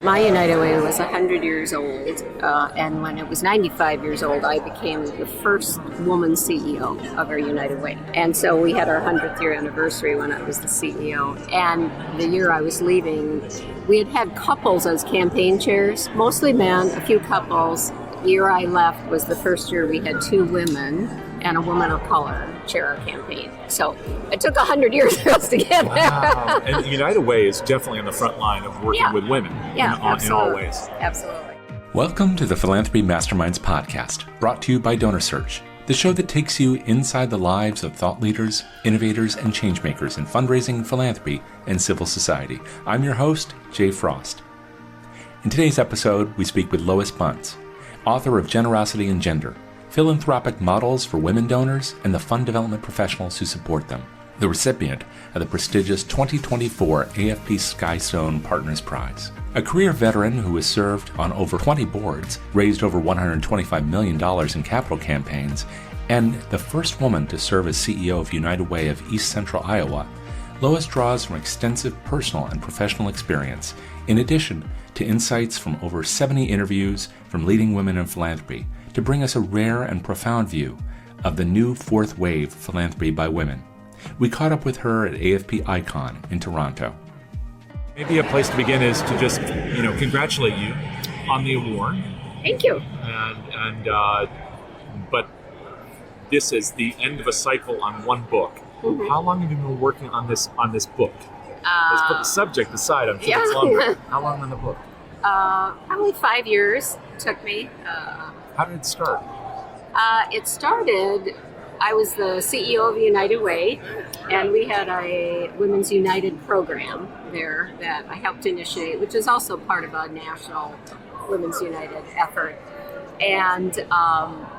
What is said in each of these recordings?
My United Way was 100 years old, and when it was 95 years old, I became the first woman CEO of our United Way. And so we had our 100th year anniversary when I was the CEO. And the year I was leaving, we had couples as campaign chairs, mostly men, a few couples. The year I left was the first year we had 2 women and a woman of color chair our campaign. So it took 100 years for us to get there. Wow. And United Way is definitely on the front line of working with women in all ways. Absolutely. Welcome to the Philanthropy Masterminds podcast, brought to you by DonorSearch, the show that takes you inside the lives of thought leaders, innovators, and changemakers in fundraising, philanthropy, and civil society. I'm your host, Jay Frost. In today's episode, we speak with Lois Buntz, author of Generosity and Gender, Philanthropic Models for Women Donors, and the fund development professionals who support them, the recipient of the prestigious 2024 AFP Skystone Partners Prize. A career veteran who has served on over 20 boards, raised over $125 million in capital campaigns, and the first woman to serve as CEO of United Way of East Central Iowa, Lois draws from extensive personal and professional experience, in addition to insights from over 70 interviews from leading women in philanthropy, to bring us a rare and profound view of the new fourth wave philanthropy by women. We caught up with her at AFP ICON in Toronto. Maybe a place to begin is to just, congratulate you on the award. Thank you. But this is the end of a cycle on one book. Mm-hmm. How long have you been working on this book? Let's put the subject aside. I'm sure it's longer. How long on the book? Probably 5 years took me. How did it start? It started, I was the CEO of United Way, and we had a Women's United program there that I helped initiate, which is also part of a national Women's United effort. And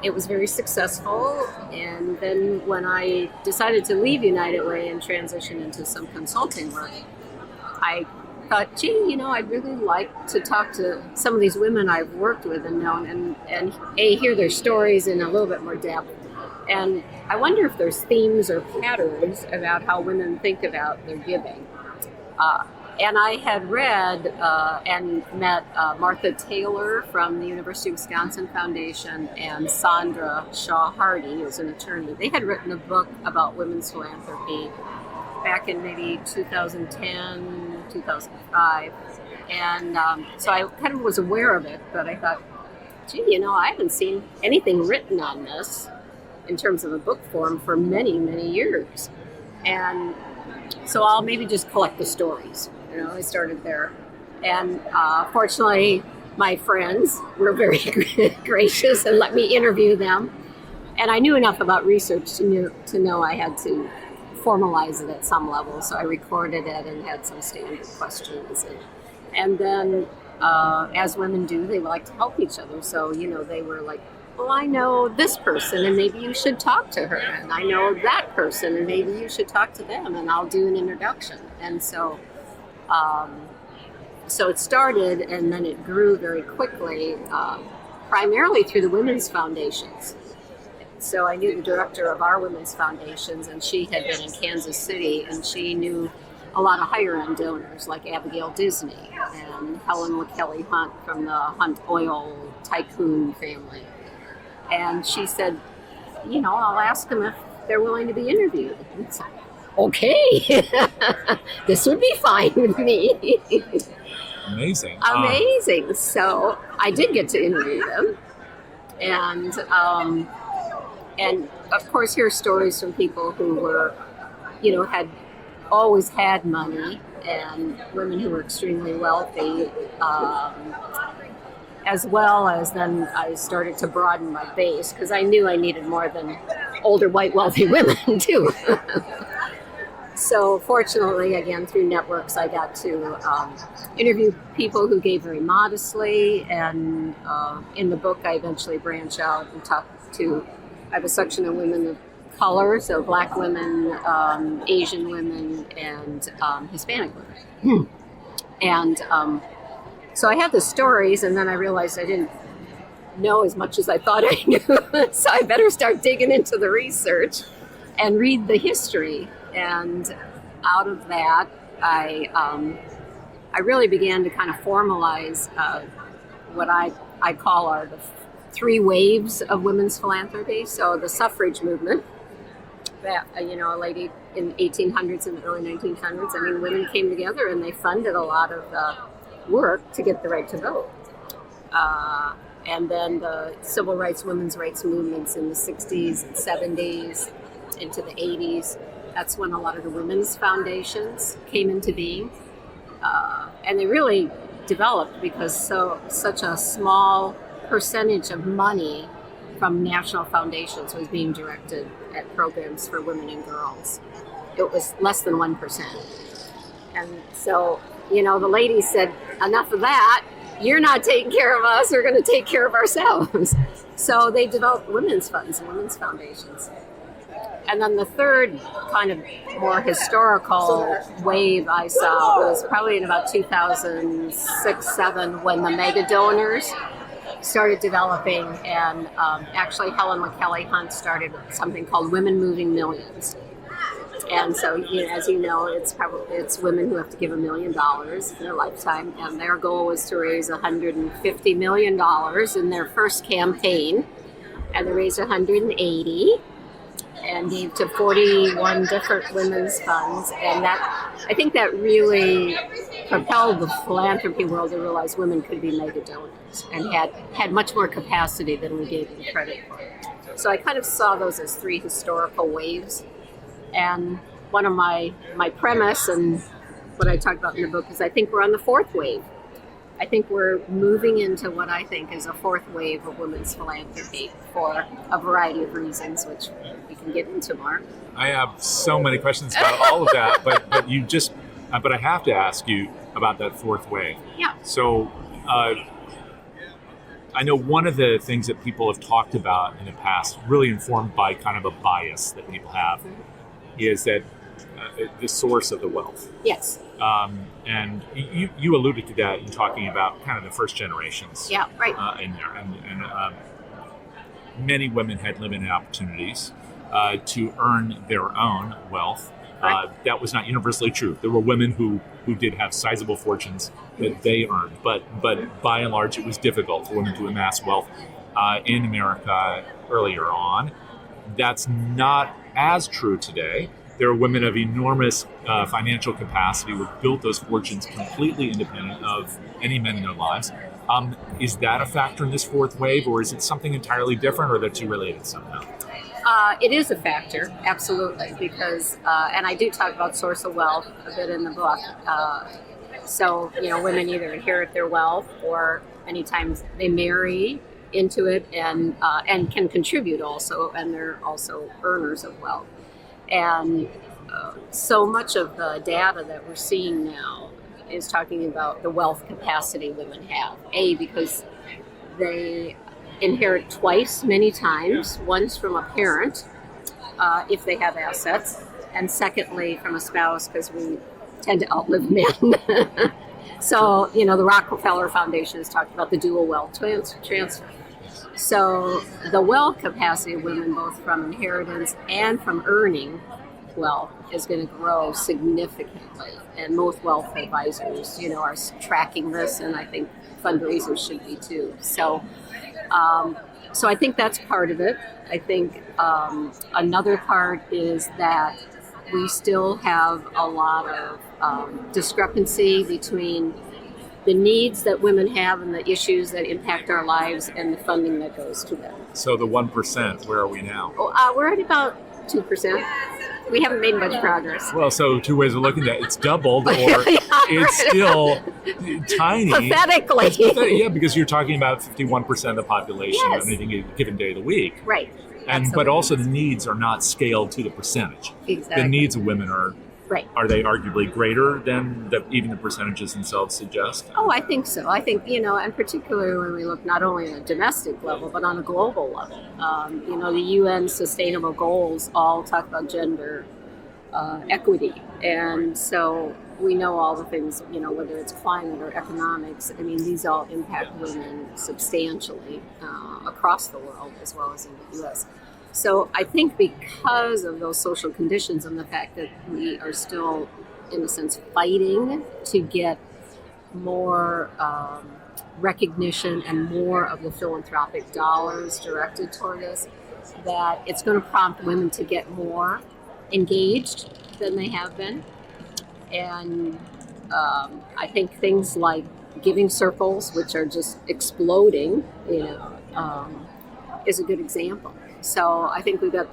it was very successful. And then when I decided to leave United Way and transition into some consulting work, I thought, I'd really like to talk to some of these women I've worked with and known and hear their stories in a little bit more depth. And I wonder if there's themes or patterns about how women think about their giving. And I had read and met Martha Taylor from the University of Wisconsin Foundation and Sandra Shaw Hardy, who's an attorney. They had written a book about women's philanthropy back in maybe 2010, 2005. And so I kind of was aware of it, but I thought, I haven't seen anything written on this in terms of a book form for many, many years. And so I'll maybe just collect the stories. I started there. And fortunately, my friends were very gracious and let me interview them. And I knew enough about research to know I had to formalize it at some level. So I recorded it and had some standard questions. And then, as women do, they like to help each other. So, they were like, well, I know this person and maybe you should talk to her. And I know that person and maybe you should talk to them. And I'll do an introduction. And so it started, and then it grew very quickly, primarily through the women's foundations. So I knew the director of our women's foundations, and she had been in Kansas City, and she knew a lot of higher-end donors like Abigail Disney and Helen McKelly Hunt from the Hunt oil tycoon family. And she said, I'll ask them if they're willing to be interviewed. And it's like, okay, this would be fine with me. Amazing. Amazing. So I did get to interview them. And of course, hear stories from people who were, had always had money, and women who were extremely wealthy, as well as then I started to broaden my base because I knew I needed more than older white wealthy women too. So fortunately, again, through networks, I got to interview people who gave very modestly, and in the book, I eventually branch out and talk to, I have a section of women of color, so Black women, Asian women, and Hispanic women. And so I had the stories, and then I realized I didn't know as much as I thought I knew, so I better start digging into the research and read the history. And out of that, I I really began to kind of formalize what I call the three waves of women's philanthropy. So the suffrage movement, that a lady in the 1800s and the early 1900s, I mean, women came together and they funded a lot of the work to get the right to vote. And then the civil rights, women's rights movements in the 60s and 70s into the 80s. That's when a lot of the women's foundations came into being. And they really developed because such a small percentage of money from national foundations was being directed at programs for women and girls. It was less than 1%. And so, the ladies said, enough of that. You're not taking care of us. We're going to take care of ourselves. So they developed women's funds and women's foundations. And then the third kind of more historical wave I saw was probably in about 2006-07 when the mega donors started developing, and actually Helen McKelly Hunt started something called Women Moving Millions. And so, as you know, it's women who have to give $1 million in their lifetime, and their goal was to raise $150 million in their first campaign, and they raised 180 and gave to 41 different women's funds, and I think that really propelled the philanthropy world to realize women could be mega donors and had much more capacity than we gave them credit for. So I kind of saw those as three historical waves. And one of my premise and what I talk about in the book is I think we're on the fourth wave. I think we're moving into what I think is a fourth wave of women's philanthropy for a variety of reasons, which we can get into more. I have so many questions about all of that, but I have to ask you about that fourth wave. Yeah. So I know one of the things that people have talked about in the past, really informed by kind of a bias that people have, is that the source of the wealth. Yes. And you alluded to that in talking about kind of the first generations. Yeah, right. In there, and many women had limited opportunities to earn their own wealth. Right. That was not universally true. There were women who did have sizable fortunes that they earned, but by and large, it was difficult for women to amass wealth in America earlier on. That's not as true today. There are women of enormous financial capacity who have built those fortunes completely independent of any men in their lives. Is that a factor in this fourth wave, or is it something entirely different, or are the two related somehow? It is a factor, absolutely, because, and I do talk about source of wealth a bit in the book. So, women either inherit their wealth or many times they marry into it and can contribute also, and they're also earners of wealth. And so much of the data that we're seeing now is talking about the wealth capacity women have. Because they inherit twice many times, once from a parent, if they have assets, and secondly from a spouse, because we tend to outlive men. So, the Rockefeller Foundation has talked about the dual wealth transfer. So the wealth capacity of women, both from inheritance and from earning wealth, is going to grow significantly. And most wealth advisors, are tracking this, and I think fundraisers should be too. So I think that's part of it. I think another part is that we still have a lot of discrepancy between the needs that women have and the issues that impact our lives and the funding that goes to them. So the 1%, where are we now? We're at about 2%. We haven't made much progress. Well, so two ways of looking at it. It's doubled, or it's still tiny. Pathetically. Yeah, because you're talking about 51% of the population on any given day of the week. Right. But also the needs are not scaled to the percentage. Exactly. The needs of women are. Right. Are they arguably greater than even the percentages themselves suggest? Oh, I think so. I think, and particularly when we look not only on a domestic level, but on a global level. The UN Sustainable Goals all talk about gender equity. And so we know all the things, whether it's climate or economics, these all impact women substantially across the world as well as in the U.S. So I think because of those social conditions and the fact that we are still, in a sense, fighting to get more recognition and more of the philanthropic dollars directed toward this, that it's going to prompt women to get more engaged than they have been. And I think things like giving circles, which are just exploding, is a good example. So I think we've got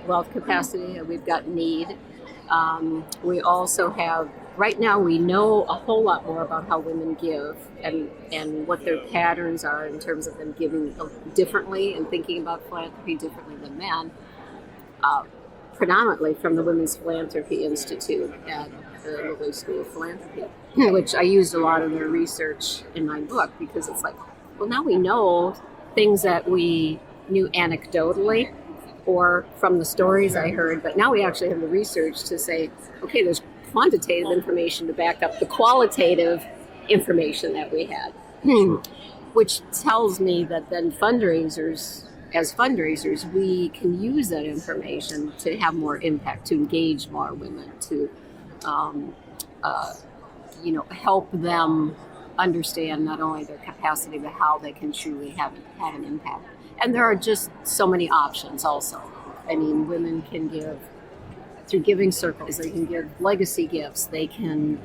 wealth capacity, and we've got need. We also have, right now we know a whole lot more about how women give and what their patterns are in terms of them giving differently and thinking about philanthropy differently than men, predominantly from the Women's Philanthropy Institute at the Lois School of Philanthropy, which I used a lot of their research in my book, because it's like, well, now we know things that we knew anecdotally or from the stories I heard, but now we actually have the research to say, okay, there's quantitative information to back up the qualitative information that we had, which tells me that then as fundraisers, we can use that information to have more impact, to engage more women, to help them understand not only their capacity, but how they can truly have an impact. And there are just so many options also. I mean, women can give through giving circles, they can give legacy gifts, they can,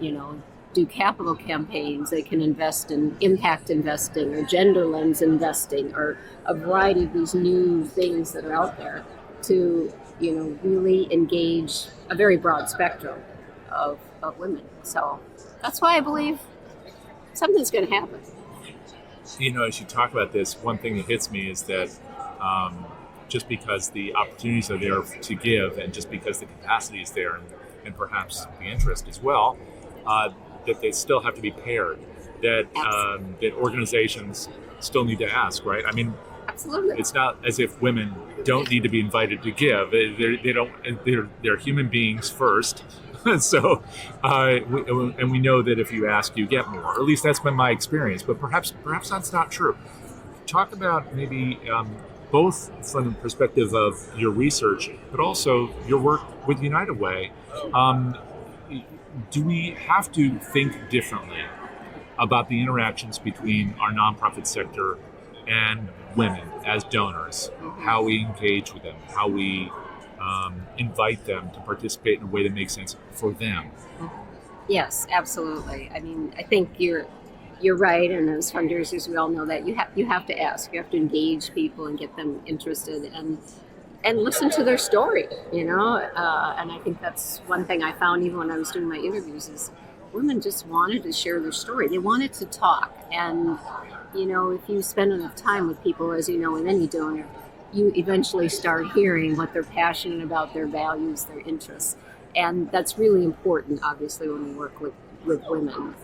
do capital campaigns, they can invest in impact investing or gender lens investing, or a variety of these new things that are out there to, really engage a very broad spectrum of women. So that's why I believe something's going to happen. As you talk about this, one thing that hits me is that just because the opportunities are there to give, and just because the capacity is there, and perhaps the interest as well, that they still have to be paired. That organizations still need to ask, right? I mean, absolutely. It's not as if women don't need to be invited to give. They don't. They're human beings first. So, we know that if you ask, you get more. Or at least that's been my experience. But perhaps that's not true. Talk about maybe both from the perspective of your research, but also your work with United Way. Do we have to think differently about the interactions between our nonprofit sector and women as donors? How we engage with them, how we invite them to participate in a way that makes sense for them? Yes, absolutely. I mean, I think you're right, and as fundraisers, we all know that you have to ask, you have to engage people and get them interested and listen to their story, and I think that's one thing I found even when I was doing my interviews is women just wanted to share their story. They wanted to talk, and if you spend enough time with people, as you know, with any donor, you eventually start hearing what they're passionate about, their values, their interests, and that's really important, obviously, when we work with women.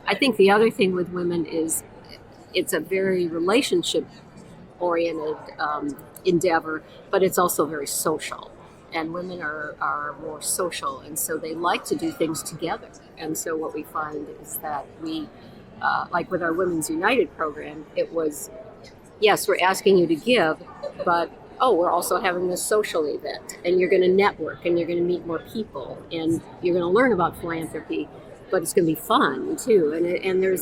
I think the other thing with women is it's a very relationship-oriented endeavor, but it's also very social. And women are more social, and so they like to do things together. And so what we find is that we, like with our Women's United program, it was, yes, we're asking you to give, but we're also having this social event, and you're going to network, and you're going to meet more people, and you're going to learn about philanthropy, but it's going to be fun too. And there's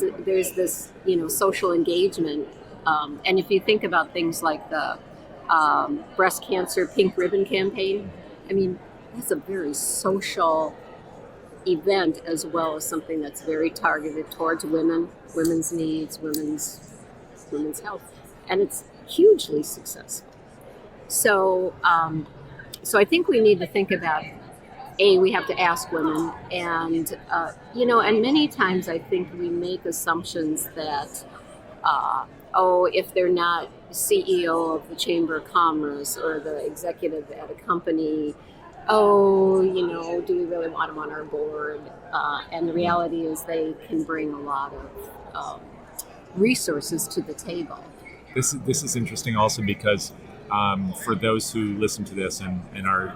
this social engagement. And if you think about things like the breast cancer pink ribbon campaign, I mean, that's a very social event as well as something that's very targeted towards women, women's needs, women's health, and it's hugely successful. So I think we need to think about, we have to ask women, and and many times I think we make assumptions that if they're not CEO of the Chamber of Commerce or the executive at a company, do we really want them on our board? And the reality is they can bring a lot of resources to the table. This is interesting also because for those who listen to this and are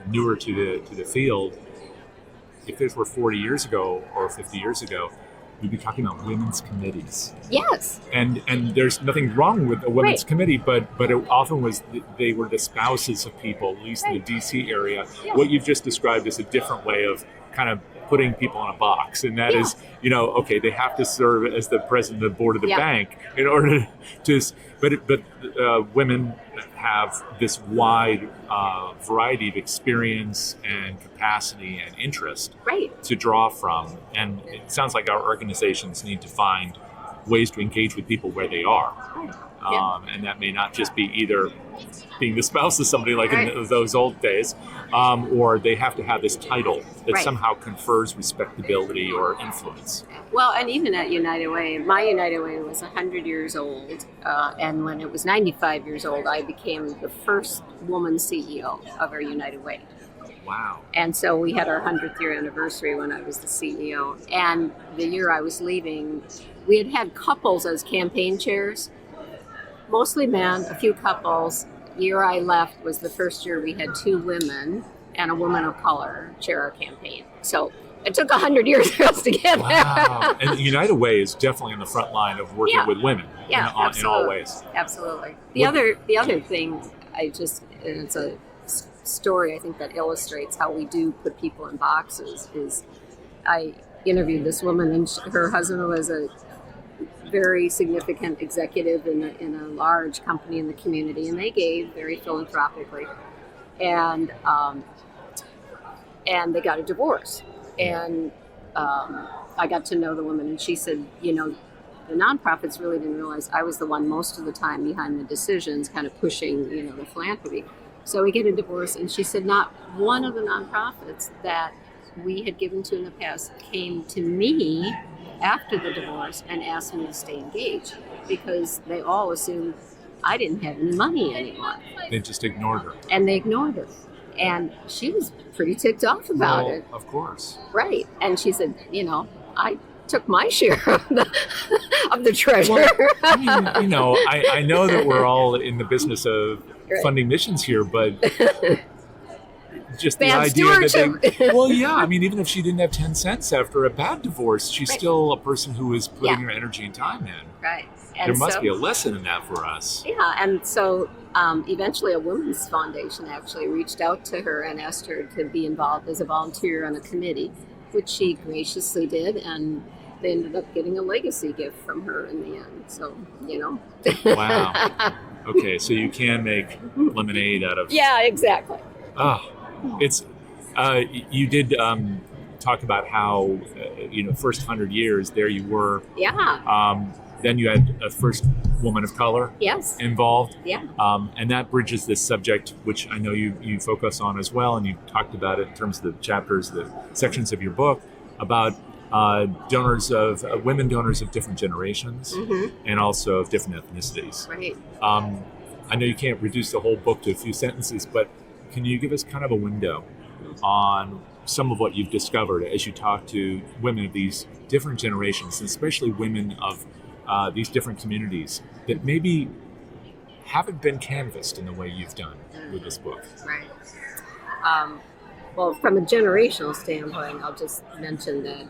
newer to the field, if this were 40 years ago or 50 years ago, we'd be talking about women's committees. Yes. And there's nothing wrong with a women's committee, but it often was they were the spouses of people, at least in the DC area. Yeah. What you've just described is a different way of kind of putting people in a box, and that is, okay, they have to serve as the president of the board of the bank in order to, but women have this wide variety of experience and capacity and interest to draw from, and it sounds like our organizations need to find ways to engage with people where they are. And that may not just be either being the spouse of somebody like in those old days, or they have to have this title that somehow confers respectability or influence. Well, and even at United Way, my United Way was 100 years old, and when it was 95 years old, I became the first woman CEO of our United Way. Wow. And so we had our 100th year anniversary when I was the CEO, and the year I was leaving, we had couples as campaign chairs. Mostly men, a few couples. Year I left was the first year we had 2 women and a woman of color chair our campaign. So it took 100 years for us to get there. Wow. And United Way is definitely on the front line of working with women in all ways. Absolutely. The other thing, it's a story I think that illustrates how we do put people in boxes, is I interviewed this woman, and her husband was a very significant executive in a large company in the community, and they gave very philanthropically, and they got a divorce, and I got to know the woman, and she said, the nonprofits really didn't realize I was the one most of the time behind the decisions, kind of pushing the philanthropy. So we get a divorce, and she said not one of the nonprofits that we had given to in the past came to me after the divorce and asked me to stay engaged, because they all assumed I didn't have any money anymore. They just ignored her. And they ignored her. And she was pretty ticked off about it. Of course. Right. And she said, I took my share of the treasure. Well, I know that we're all in the business of funding missions here, but just the idea that even if she didn't have 10 cents after a bad divorce, she's still a person who is putting her energy and time in. Right. And there must be a lesson in that for us. Yeah, and so eventually a women's foundation actually reached out to her and asked her to be involved as a volunteer on a committee, which she graciously did, and they ended up getting a legacy gift from her in the end. So, Wow. Okay, so you can make lemonade out of... Yeah, exactly. Oh. It's you did talk about how first 100 years there you were. Yeah. Then you had a first woman of color. Yes. Involved. Yeah. And that bridges this subject, which I know you focus on as well, and you talked about it in terms of the chapters, the sections of your book about women donors of different generations, and also of different ethnicities. Right. I know you can't reduce the whole book to a few sentences, but can you give us kind of a window on some of what you've discovered as you talk to women of these different generations, and especially women of these different communities that maybe haven't been canvassed in the way you've done with this book? Right. Well, from a generational standpoint, I'll just mention that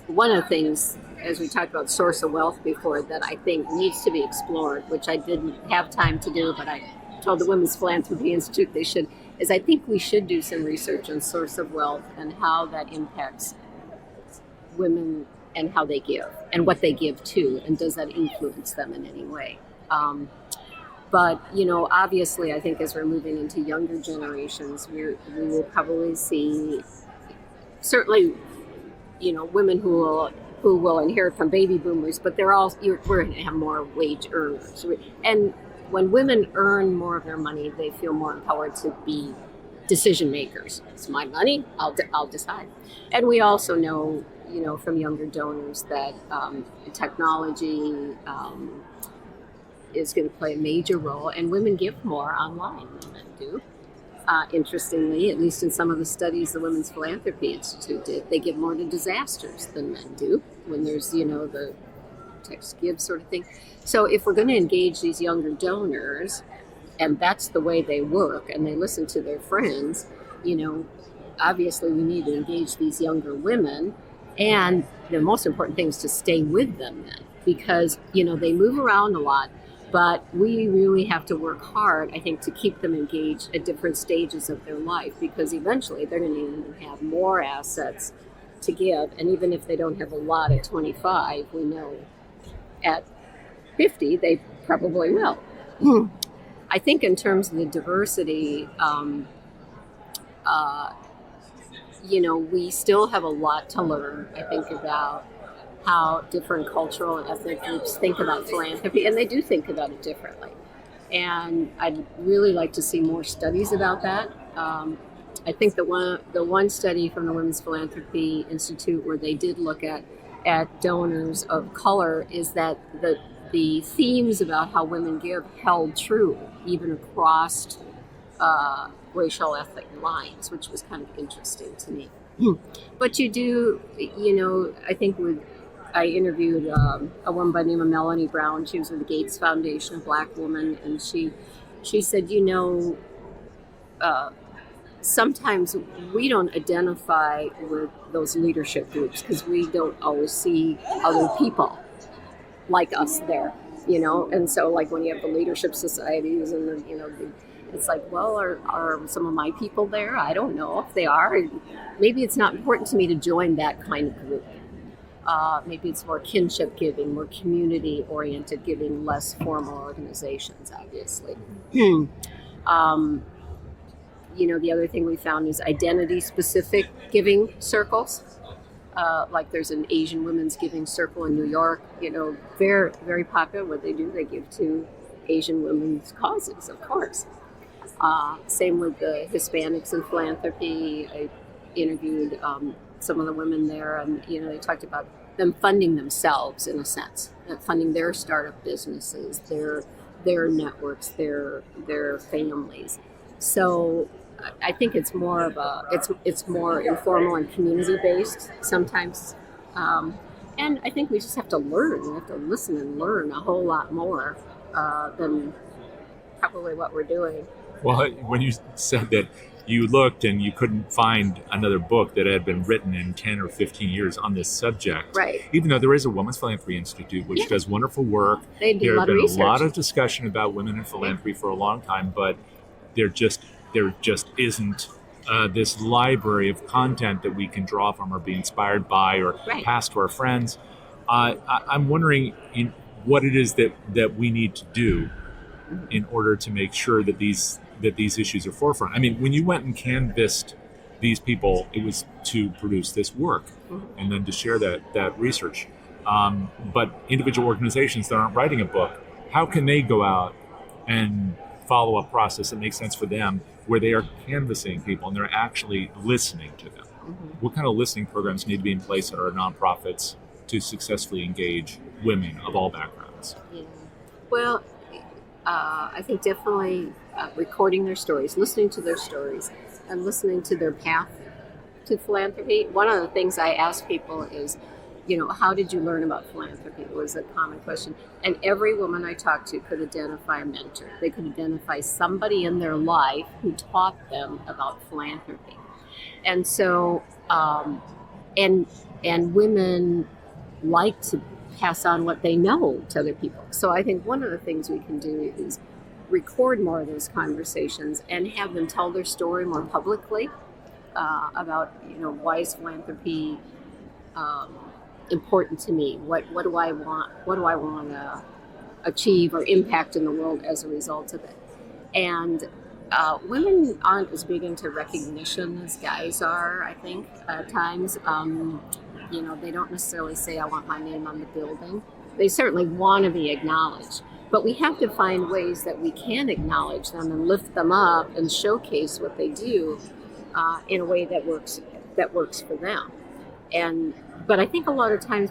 one of the things, as we talked about source of wealth before, that I think needs to be explored, which I didn't have time to do, but I told the Women's Philanthropy Institute they should, is I think we should do some research on source of wealth and how that impacts women and how they give and what they give to, and does that influence them in any way. But, obviously, I think as we're moving into younger generations, we will probably see, certainly, women who will inherit from baby boomers, but we're going to have more wage earners. And when women earn more of their money, they feel more empowered to be decision makers. It's my money, I'll decide. And we also know, from younger donors that technology is going to play a major role, and women give more online than men do. Interestingly, at least in some of the studies the Women's Philanthropy Institute did, they give more to disasters than men do when there's, the text give sort of thing. So if we're going to engage these younger donors, and that's the way they work, and they listen to their friends, obviously we need to engage these younger women, and the most important thing is to stay with them then, because, they move around a lot. But we really have to work hard, I think, to keep them engaged at different stages of their life, because eventually they're going to even have more assets to give. And even if they don't have a lot at 25, we know at 50 they probably will. I think in terms of the diversity, we still have a lot to learn, I think, about how different cultural and ethnic groups think about philanthropy, and they do think about it differently. And I'd really like to see more studies about that. I think the one study from the Women's Philanthropy Institute where they did look at donors of color is that the themes about how women give held true even across racial ethnic lines, which was kind of interesting to me. But you do, I think I interviewed a woman by the name of Melanie Brown. She was with the Gates Foundation, a Black woman, and she said, sometimes we don't identify with those leadership groups because we don't always see other people like us there, and so like when you have the leadership societies and it's like, well, are some of my people there? I don't know if they are. Maybe it's not important to me to join that kind of group. Maybe it's more kinship giving, more community-oriented giving, less formal organizations, obviously. The other thing we found is identity-specific giving circles. Like there's an Asian Women's Giving Circle in New York, very, very popular. What they do, they give to Asian women's causes, of course. Same with the Hispanics in philanthropy. I interviewed some of the women there, and they talked about them funding themselves in a sense, funding their startup businesses, their networks, their families. So I think it's more of it's more informal and community based sometimes, and I think we just have to learn. We have to listen and learn a whole lot more than probably what we're doing. Well, when you said that you looked and you couldn't find another book that had been written in 10 or 15 years on this subject, right? Even though there is a Women's Philanthropy Institute, which does wonderful work. They do a lot of research. There has been a lot of discussion about women in philanthropy for a long time, but there just isn't this library of content that we can draw from or be inspired by or pass to our friends. I'm wondering what it is that we need to do in order to make sure that these issues are forefront. I mean, when you went and canvassed these people, it was to produce this work and then to share that research. But individual organizations that aren't writing a book, how can they go out and follow a process that makes sense for them, where they are canvassing people and they're actually listening to them? What kind of listening programs need to be in place at our nonprofits to successfully engage women of all backgrounds? Yeah. Well, I think definitely recording their stories, listening to their stories, and listening to their path to philanthropy. One of the things I ask people is, how did you learn about philanthropy? It was a common question. And every woman I talked to could identify a mentor. They could identify somebody in their life who taught them about philanthropy. And so, and women like to pass on what they know to other people. So I think one of the things we can do is record more of those conversations and have them tell their story more publicly about, why is philanthropy important to me? What do I want to achieve or impact in the world as a result of it? And women aren't as big into recognition as guys are, I think, at times. They don't necessarily say, I want my name on the building. They certainly want to be acknowledged. But we have to find ways that we can acknowledge them and lift them up and showcase what they do in a way that works for them. But I think a lot of times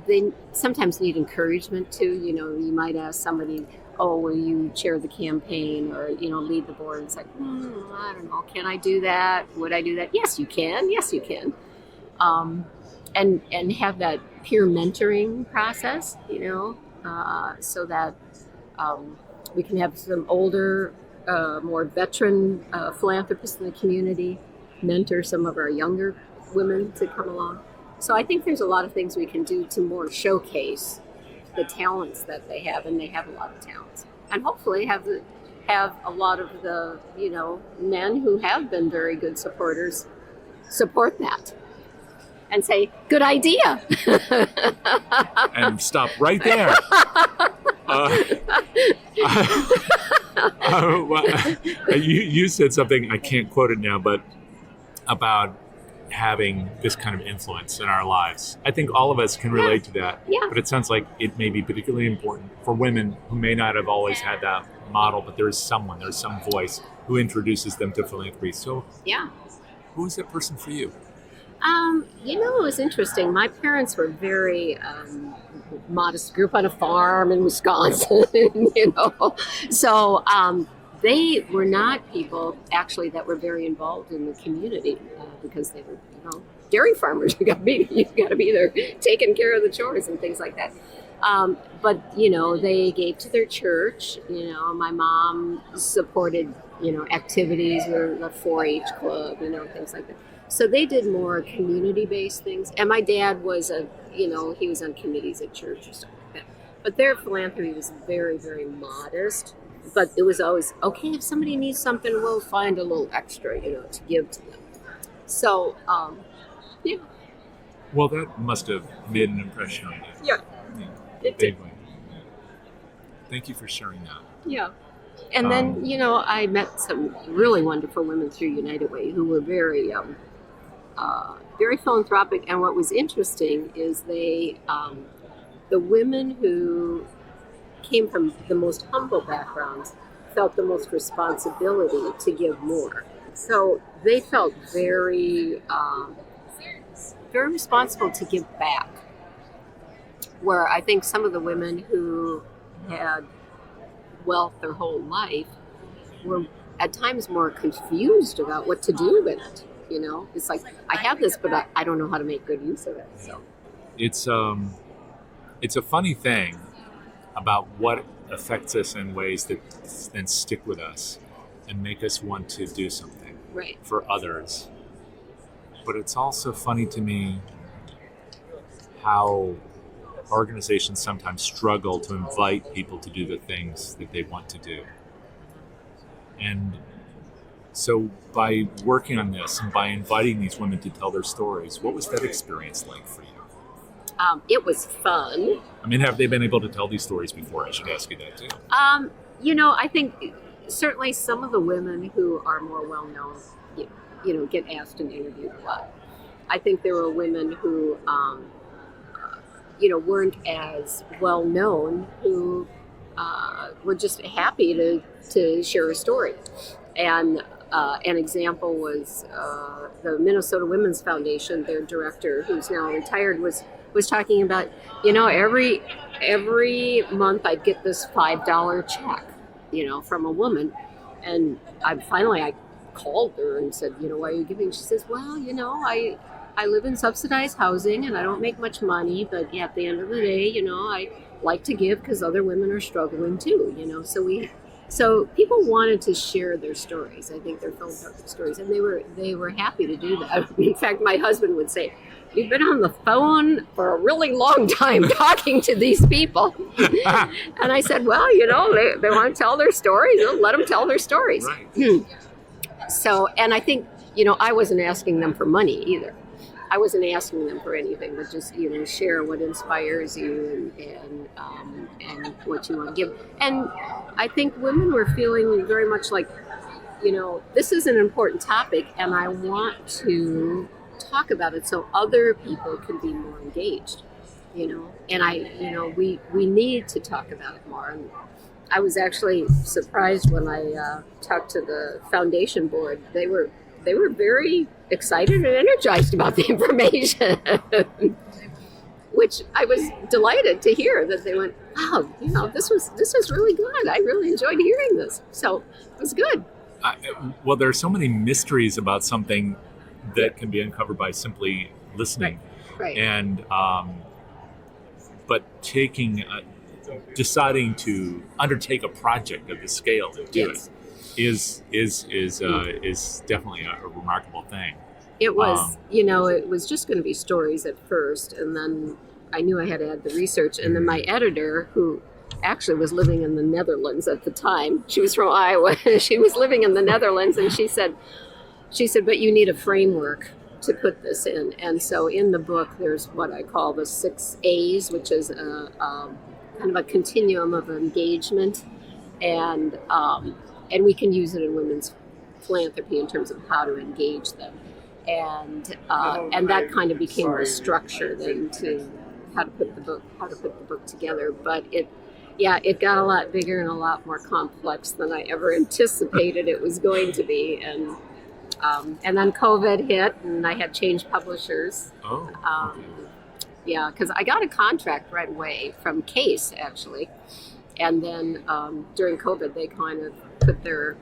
they sometimes need encouragement too. You might ask somebody, oh, will you chair the campaign or, lead the board? And it's like, I don't know, can I do that? Would I do that? Yes, you can. Yes, you can. And have that peer mentoring process, so that we can have some older, more veteran philanthropists in the community mentor some of our younger women to come along. So I think there's a lot of things we can do to more showcase the talents that they have, and they have a lot of talents, and hopefully have a lot of the men who have been very good supporters support that and say, good idea. And stop right there. You said something, I can't quote it now, but about having this kind of influence in our lives. I think all of us can relate to that. Yeah. But it sounds like it may be particularly important for women who may not have always had that model, but there's some voice who introduces them to philanthropy. So yeah. Who is that person for you? It was interesting. My parents were very modest, grew up on a farm in Wisconsin, So they were not people actually that were very involved in the community because they were, dairy farmers. You got to be there taking care of the chores and things like that. But they gave to their church. My mom supported activities or the 4-H club, things like that. So they did more community-based things. And my dad was he was on committees at church or stuff like that. But their philanthropy was very, very modest. But it was always, okay, if somebody needs something, we'll find a little extra, to give to them. So, yeah. Well, that must have made an impression on you. Yeah. It did. Thank you for sharing that. Yeah. And then, I met some really wonderful women through United Way who were very, very philanthropic. And what was interesting is the women who came from the most humble backgrounds felt the most responsibility to give more. So they felt very, very responsible to give back. Where I think some of the women who had wealth their whole life were at times more confused about what to do with it. It's like, I have this, but I don't know how to make good use of it. So it's a funny thing about what affects us in ways that then stick with us and make us want to do something for others. But it's also funny to me how organizations sometimes struggle to invite people to do the things that they want to do. And so by working on this and by inviting these women to tell their stories, what was that experience like for you? It was fun. Have they been able to tell these stories before? I should ask you that too. I think certainly some of the women who are more well-known, get asked and interviewed a lot. I think there were women who, weren't as well-known who were just happy to share a story. And an example was the Minnesota Women's Foundation. Their director, who's now retired, was talking about, every month I'd get this $5 check, from a woman. And I called her and said, why are you giving? She says, well, I live in subsidized housing and I don't make much money, but at the end of the day, I like to give because other women are struggling too, So people wanted to share their stories. I think their philanthropic stories, and they were happy to do that. In fact, my husband would say, "You've been on the phone for a really long time talking to these people." And I said, "Well, they want to tell their stories. Let them tell their stories." Right. So, and I think I wasn't asking them for money either. I wasn't asking them for anything, but just share what inspires you and what you want to give. And I think women were feeling very much like, this is an important topic, and I want to talk about it so other people can be more engaged. And we need to talk about it more. And I was actually surprised when I talked to the foundation board. They were very excited and energized about the information, which I was delighted to hear that they went, wow, this was really good. I really enjoyed hearing this. So it was good. Well, there are so many mysteries about something that can be uncovered by simply listening. Right. And, but deciding to undertake a project of the scale to do it is definitely a remarkable thing. It was, it was just going to be stories at first, and then I knew I had to add the research. And then my editor, who actually was living in the Netherlands at the time, she was from Iowa. She was living in the Netherlands, and she said, but you need a framework to put this in. And so in the book, there's what I call the 6 A's, which is kind of a continuum of engagement, and we can use it in women's philanthropy in terms of how to engage them, and that kind of became the structure then to how to put the book together. But it got a lot bigger and a lot more complex than I ever anticipated it was going to be, and then COVID hit, and I had changed publishers. Because I got a contract right away from Case, actually. And then during COVID, they kind of put their...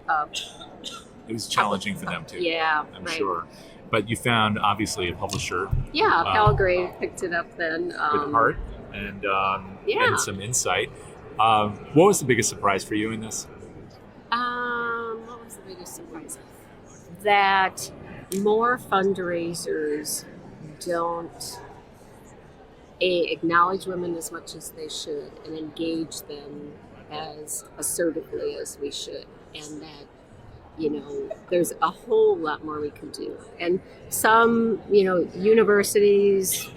it was challenging for them, too. Yeah, I'm sure. But you found, obviously, a publisher. Yeah, Palgrave picked it up then. With heart and some insight. What was the biggest surprise for you in this? What was the biggest surprise? That more fundraisers don't acknowledge women as much as they should and engage them as assertively as we should, and that there's a whole lot more we can do. And some universities,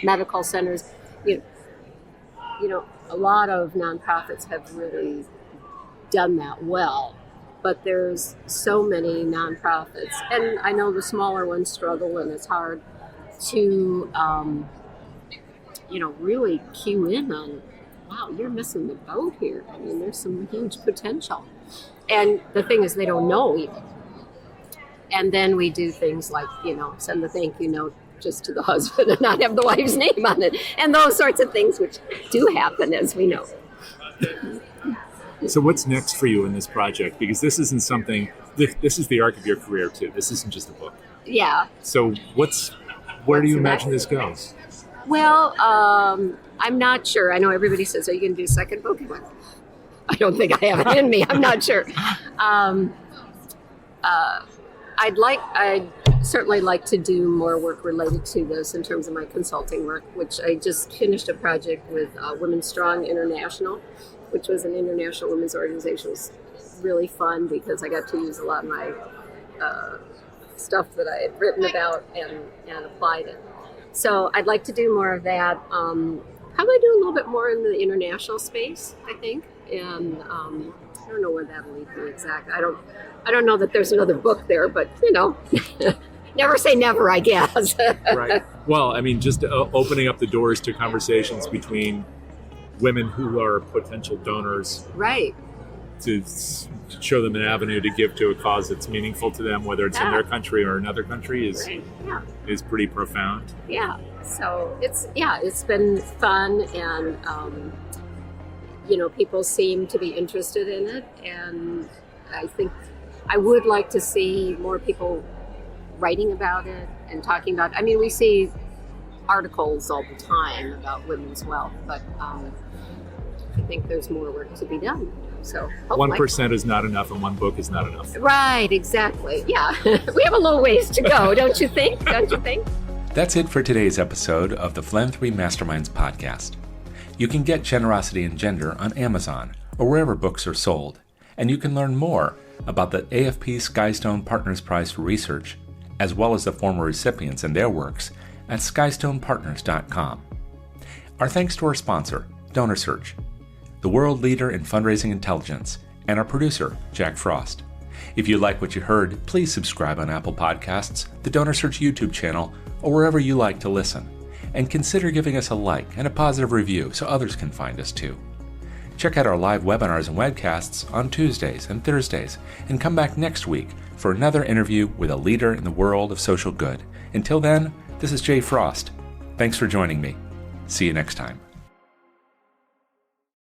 medical centers, a lot of nonprofits have really done that well. But there's so many nonprofits, and I know the smaller ones struggle, and it's hard to, really cue in on, wow, you're missing the boat here. I mean, there's some huge potential. And the thing is, they don't know even. And then we do things like, send the thank you note just to the husband and not have the wife's name on it, and those sorts of things, which do happen, as we know. So what's next for you in this project? Because this isn't something, this is the arc of your career too. This isn't just a book. Yeah. So where do you imagine this goes? Well, I'm not sure. I know everybody says, are you going to do a second book? I'm like, I don't think I have it in me. I'm not sure. I'd certainly like to do more work related to this in terms of my consulting work, which I just finished a project with Women Strong International, which was an international women's organization. It was really fun because I got to use a lot of my stuff that I had written about and applied it. So I'd like to do more of that. Probably do a little bit more in the international space, I think. And I don't know where that'll lead me exactly. I don't know that there's another book there, but never say never, I guess. Right. Well, I mean, just opening up the doors to conversations between women who are potential donors, right? To show them an avenue to give to a cause that's meaningful to them, whether it's in their country or another country, is pretty profound. Yeah. So it's been fun, and people seem to be interested in it, and I think I would like to see more people writing about it and talking about it. I mean, we see articles all the time about women's wealth, but I think there's more work to be done. So 1% is not enough, and one book is not enough. Right, exactly. Yeah, we have a little ways to go, don't you think? That's it for today's episode of the Philanthropy Masterminds podcast. You can get Generosity and Gender on Amazon or wherever books are sold, and you can learn more about the AFP Skystone Partners Prize for Research, as well as the former recipients and their works, at skystonepartners.com. Our thanks to our sponsor, DonorSearch, the world leader in fundraising intelligence, and our producer, Jack Frost. If you like what you heard, please subscribe on Apple Podcasts, the DonorSearch YouTube channel, or wherever you like to listen. And consider giving us a like and a positive review so others can find us too. Check out our live webinars and webcasts on Tuesdays and Thursdays, and come back next week for another interview with a leader in the world of social good. Until then, this is Jay Frost. Thanks for joining me. See you next time.